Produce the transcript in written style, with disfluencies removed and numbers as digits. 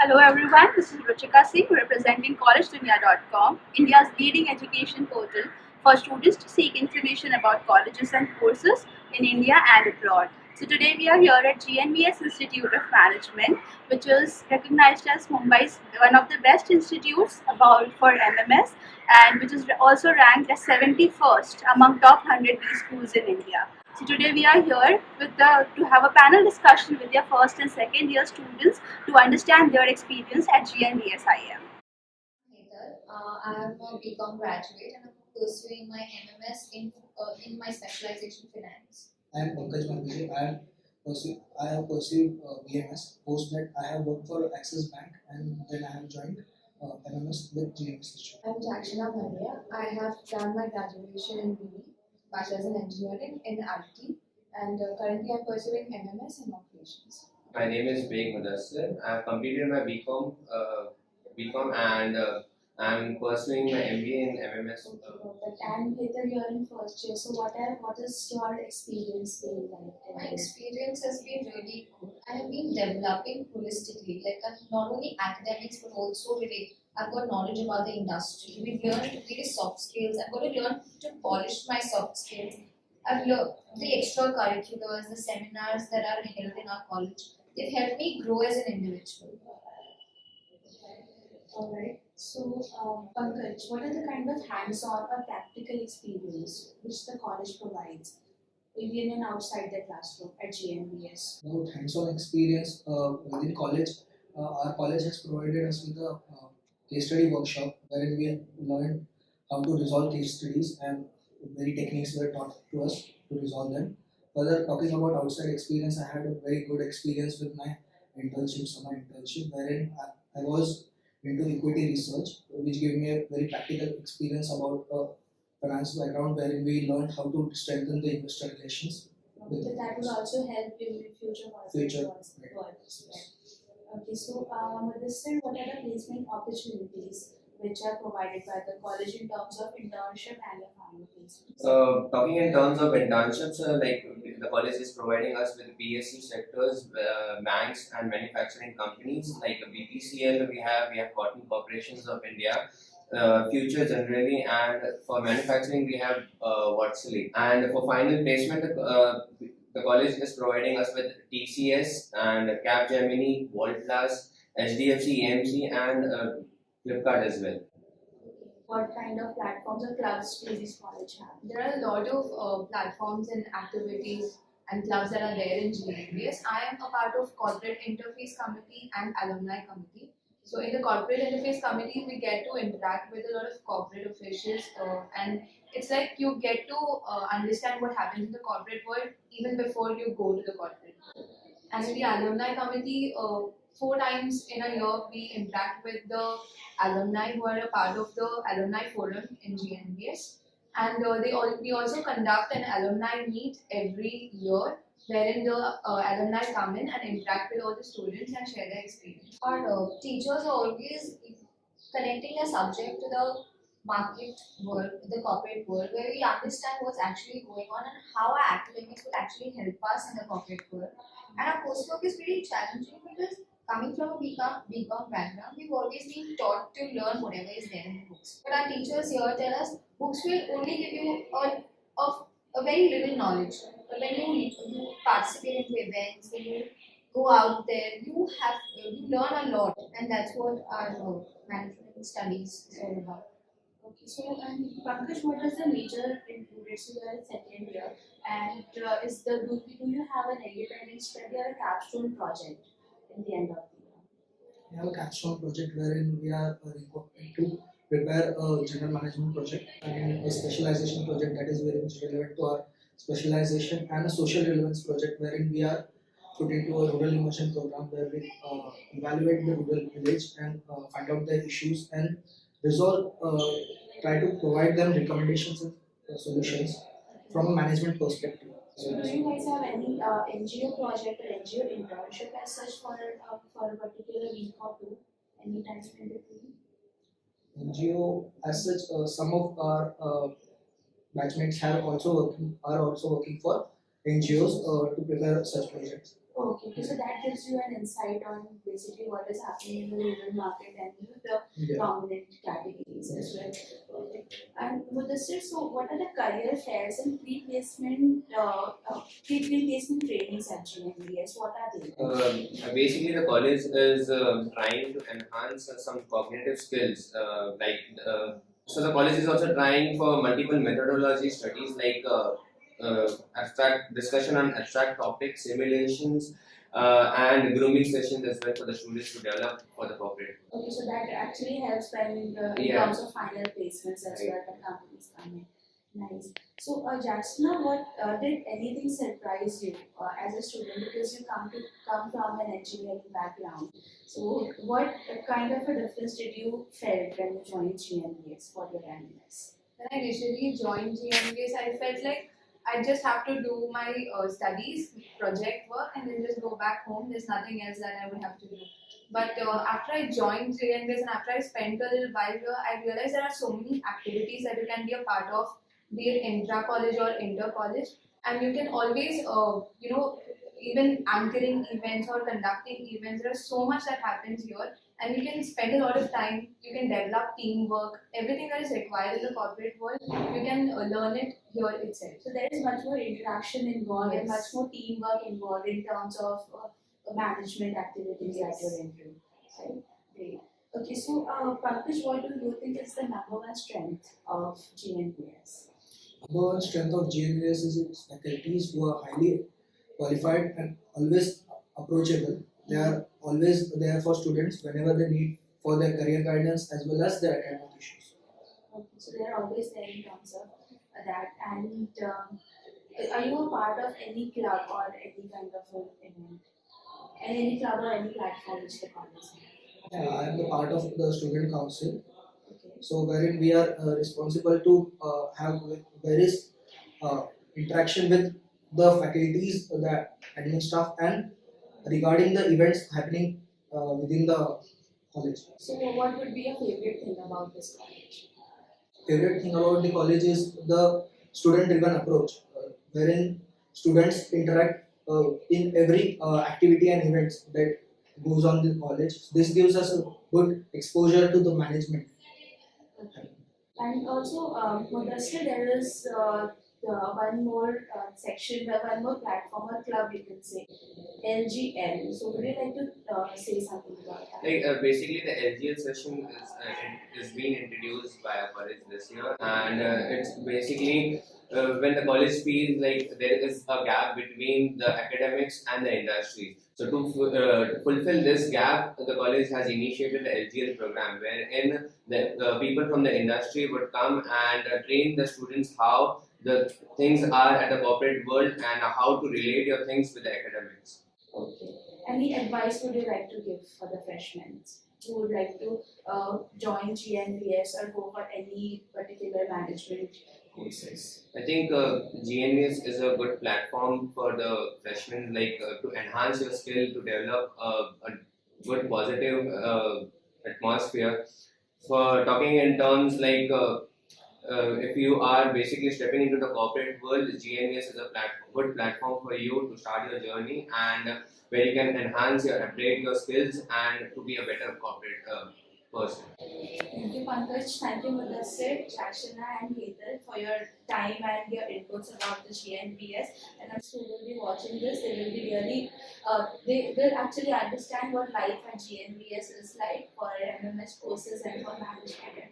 Hello everyone, this is Ruchika Singh representing Collegedunia.com, India's leading education portal for students to seek information about colleges and courses in India and abroad. So today we are here at GNVS Institute of Management, which is recognized as Mumbai's one of the best institutes about for MMS and which is also ranked as 71st among top 100 schools in India. So today we are here to have a panel discussion with their first and second year students to understand their experience at GNVSIM. Later, I am a BCom graduate and I'm pursuing my MMS in my specialization finance. I am Pankaj Marbiji. I have pursued BMS. Post that, I have worked for Axis Bank and then I have joined MMS with GNVS. I'm Jakshana Bharia. I have done my graduation in BE, Bachelor's in Engineering in IT, and currently I'm pursuing MMS in Operations. My name is Beg Mudassir. I have completed my BCom and I'm pursuing my MBA in MMS. But and later you're in first year, so what is your experience been like? My experience has been really good. I have been developing holistically, like not only academics but also really I've got knowledge about the industry. We've learned various soft skills. I've got to learn to polish my soft skills. I've learned the extracurriculars, the seminars that are held in our college. They've helped me grow as an individual. Alright. So, Pankaj, what are the kind of hands-on or practical experience which the college provides, even and outside the classroom at GNVS? About hands-on experience within college, our college has provided us with a case study workshop wherein we have learned how to resolve case studies and very techniques were taught to us to resolve them. Further, talking about outside experience, I had a very good experience with my summer internship, wherein I was into equity research, which gave me a very practical experience about finance background, wherein we learned how to strengthen the investor relations. So that will also help in future Future, works. Okay, so Madhustan, what are the placement opportunities which are provided by the college in terms of internship and the final placement? Talking in terms of internships, like the college is providing us with PSU sectors, banks, and manufacturing companies. Like BPCL, we have Cotton Corporations of India. Future generally, and for manufacturing we have Watsily. And for final placement, the college is providing us with TCS and Capgemini, Voltplus, HDFC, AMC, and Flipkart as well. What kind of platforms or clubs do this college have? There are a lot of platforms and activities and clubs that are there in GNVS. I am a part of corporate interface committee and alumni committee. So in the corporate interface committee, we get to interact with a lot of corporate officials, and it's like you get to understand what happens in the corporate world even before you go to the corporate world. And in the alumni committee, 4 times in a year we interact with the alumni who are a part of the alumni forum in GNVS. And we also conduct an alumni meet every year wherein the alumni come in and interact with all the students and share their experience. Our teachers are always connecting a subject to the market world, the corporate world, where we understand what's actually going on and how our academics will actually help us in the corporate world. And our coursework is pretty challenging because coming from a BCom background, we've always been taught to learn whatever is there in the books. But our teachers here tell us books will only give you a very little knowledge. But when you participate in events, when you go out there, you learn a lot, and that's what our management studies is all about. Okay, so Pankaj, what is the major included? So you are in second year, and do you have an independent study or a capstone project in the end of the year? We have a capstone project wherein we are required to prepare a general management project and a specialization project that is very much relevant to our specialization, and a social relevance project wherein we are put into a rural immersion program where we evaluate the rural village and find out their issues and resolve, try to provide them recommendations and solutions from a management perspective. So do you guys have any NGO project or NGO internship as such for a particular week or two, any time in between? NGO as such, some of our batchmates are also working for NGOs to prepare such projects. Okay, so that gives you an insight on basically what is happening in the rural market and the prominent categories as well. Okay. And with this, so what are the career fairs and pre-placement trainings at GNVS? What are they? Basically, the college is trying to enhance some cognitive skills. So the college is also trying for multiple methodology studies like abstract discussion on abstract topics, simulations, and grooming sessions as well for the students to develop for the corporate. Okay, so that actually helps when in terms of final placements as well, the companies come in. Nice. So, Jacksona, what did anything surprise you as a student because you come from an engineering background? So, what kind of a difference did you felt when you joined GNVS for your MNS? When I initially joined GNVS, I felt like I just have to do my studies, project work, and then just go back home. There's nothing else that I would have to do. But after I joined GNVS and after I spent a little while here, I realized there are so many activities that you can be a part of, be it intra-college or inter-college, and you can always, even anchoring events or conducting events. There's so much that happens here, and you can spend a lot of time. You can develop teamwork, everything that is required in the corporate world. You can learn it here itself. So there is much more interaction involved and much more teamwork involved in terms of management activities that you're into. Right? Great. Okay, so Pankaj, what do you think is the number one strength of GNVS? Number one strength of GNVS is its faculties who are highly qualified and always approachable. They are always there for students whenever they need for their career guidance as well as their academic issues. Okay, so they are always there in terms of that. And are you a part of any club or any kind of an event? And any club or any platform which the college has? Yeah, I am the part of the student council. Okay. So wherein we are responsible to have various interaction with the faculties, the admin staff, and regarding the events happening within the college. So what would be your favorite thing about this college? Favorite thing about the college is the student-driven approach, wherein students interact in every activity and events that goes on in the college. This gives us a good exposure to the management. Okay. And also, Mudassir, there is one more section, one more platform or club, you can say, LGL. So, would you like to say something about that? Basically, the LGL session is being introduced by our college this year, and it's basically when the college feels like there is a gap between the academics and the industry. So to fulfill this gap, the college has initiated the LGL program, wherein the people from the industry would come and train the students how the things are at the corporate world and how to relate your things with the academics. Okay. Any advice would you like to give for the freshmen who would like to join GNVS or go for any particular management courses? I think GNVS is a good platform for the freshmen, to enhance your skill, to develop a good positive atmosphere. For talking in terms if you are basically stepping into the corporate world, GNVS is a good platform for you to start your journey and where you can enhance upgrade your skills and to be a better corporate person. Thank you, Pankaj. Thank you, Mudassir, Shashina, and Hetal for your time and your inputs about the GNVS. And those who will be watching this, they will be really, they will actually understand what life at GNVS is like for MMS courses and for management.